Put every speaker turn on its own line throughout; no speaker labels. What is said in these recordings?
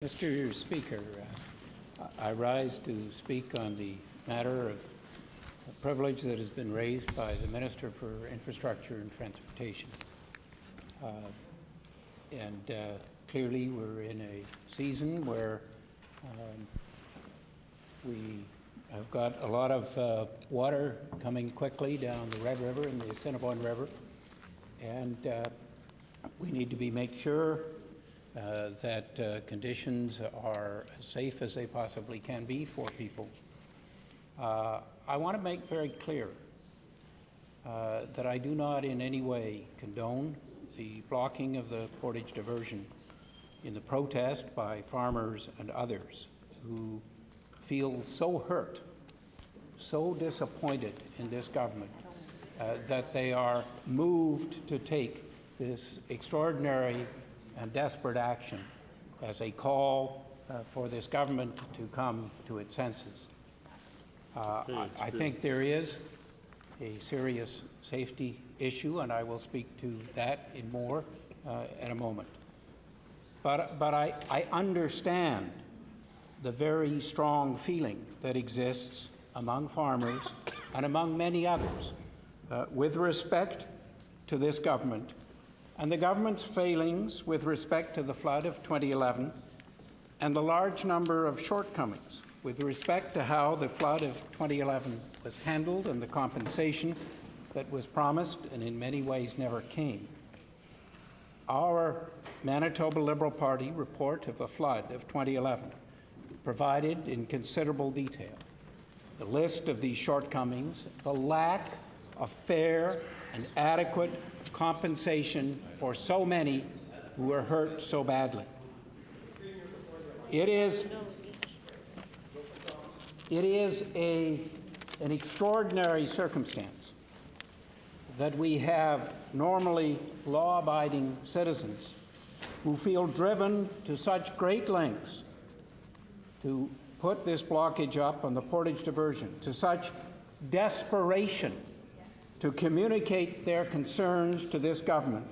Mr. Speaker, I rise to speak on the matter of privilege that has been raised by the Minister for Infrastructure and Transportation. Clearly we're in a season where we have got a lot of water coming quickly down the Red River and the Assiniboine River, and we need to make sure that conditions are as safe as they possibly can be for people. I want to make very clear that I do not in any way condone the blocking of the Portage Diversion in the protest by farmers and others who feel so hurt, so disappointed in this government that they are moved to take this extraordinary and desperate action as a call for this government to come to its senses. I think there is a serious safety issue, and I will speak to that in more in a moment. But I understand the very strong feeling that exists among farmers and among many others with respect to this government and the government's failings with respect to the flood of 2011 and the large number of shortcomings with respect to how the flood of 2011 was handled and the compensation that was promised and in many ways never came. Our Manitoba Liberal Party report of the flood of 2011 provided in considerable detail the list of these shortcomings, the lack of fair and adequate compensation for so many who were hurt so badly. It is an extraordinary circumstance that we have normally law-abiding citizens who feel driven to such great lengths to put this blockage up on the Portage Diversion, to such desperation to communicate their concerns to this government.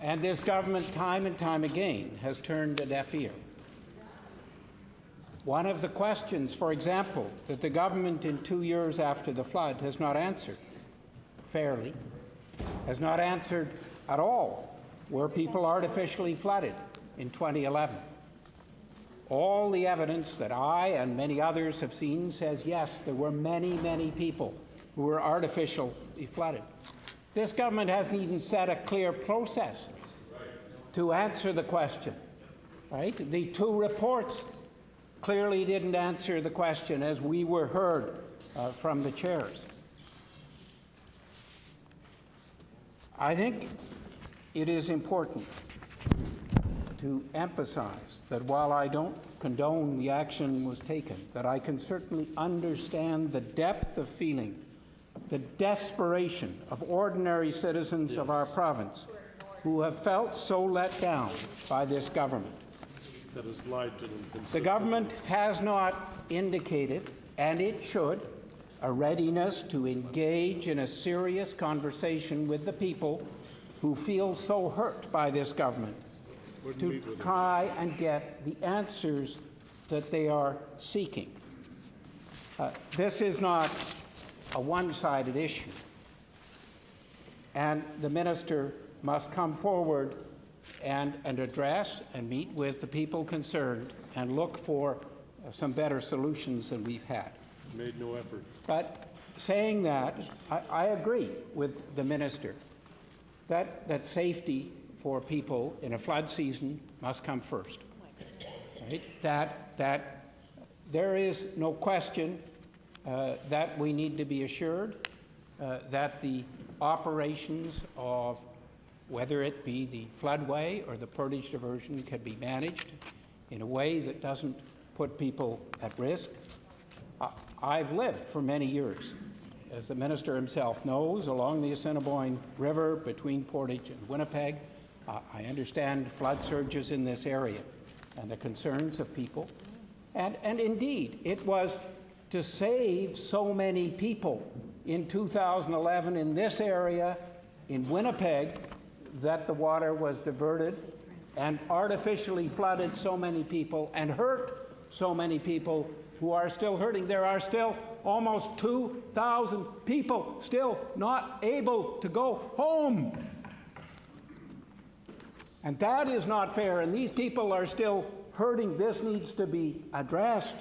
And this government, time and time again, has turned a deaf ear. One of the questions, for example, that the government in 2 years after the flood has not answered fairly, has not answered at all, were people artificially flooded in 2011. All the evidence that I and many others have seen says, yes, there were many, many people who were artificially flooded. This government hasn't even set a clear process to answer the question, right? The two reports clearly didn't answer the question as we were heard from the chairs. I think it is important to emphasize that while I don't condone the action was taken, that I can certainly understand the depth of feeling, the desperation of ordinary citizens of our province who have felt so let down by this government.
That has lied to them.
The government has not indicated, and it should, a readiness to engage in a serious conversation with the people who feel so hurt by this government, to try and get the answers that they are seeking. This is not a one-sided issue, and the minister must come forward and address and meet with the people concerned and look for some better solutions than we've had.
Made no effort.
But saying that, I agree with the minister that safety for people in a flood season must come first. Right? That there is no question that we need to be assured that the operations of whether it be the floodway or the Portage Diversion can be managed in a way that doesn't put people at risk. I've lived for many years, as the minister himself knows, along the Assiniboine River between Portage and Winnipeg. I understand flood surges in this area and the concerns of people. And indeed, it was to save so many people in 2011 in this area, in Winnipeg, that the water was diverted and artificially flooded so many people and hurt so many people who are still hurting. There are still almost 2,000 people still not able to go home. And that is not fair, and these people are still hurting. This needs to be addressed,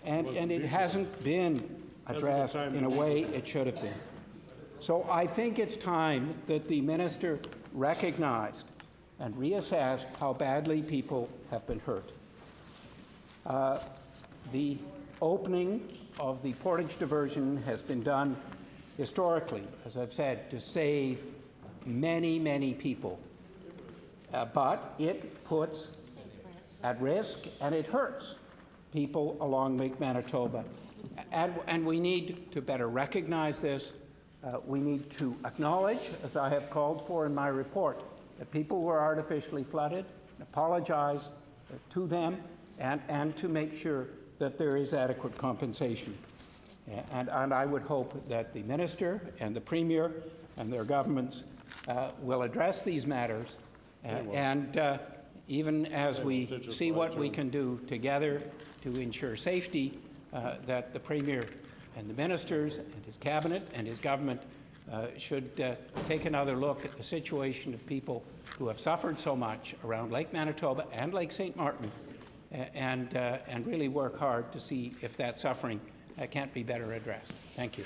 and it hasn't been addressed in a way it should have been. So I think it's time that the minister recognized and reassessed how badly people have been hurt. The opening of the Portage Diversion has been done historically, as I've said, to save many, many people. But it puts at risk and it hurts people along Lake Manitoba. And we need to better recognize this. We need to acknowledge, as I have called for in my report, that people were artificially flooded, apologize to them, and to make sure that there is adequate compensation. And I would hope that the minister and the premier and their governments will address these matters, and even as we see what we can do together to ensure safety, that the premier and the ministers and his cabinet and his government should take another look at the situation of people who have suffered so much around Lake Manitoba and Lake St. Martin, and really work hard to see if that suffering can't be better addressed. Thank you.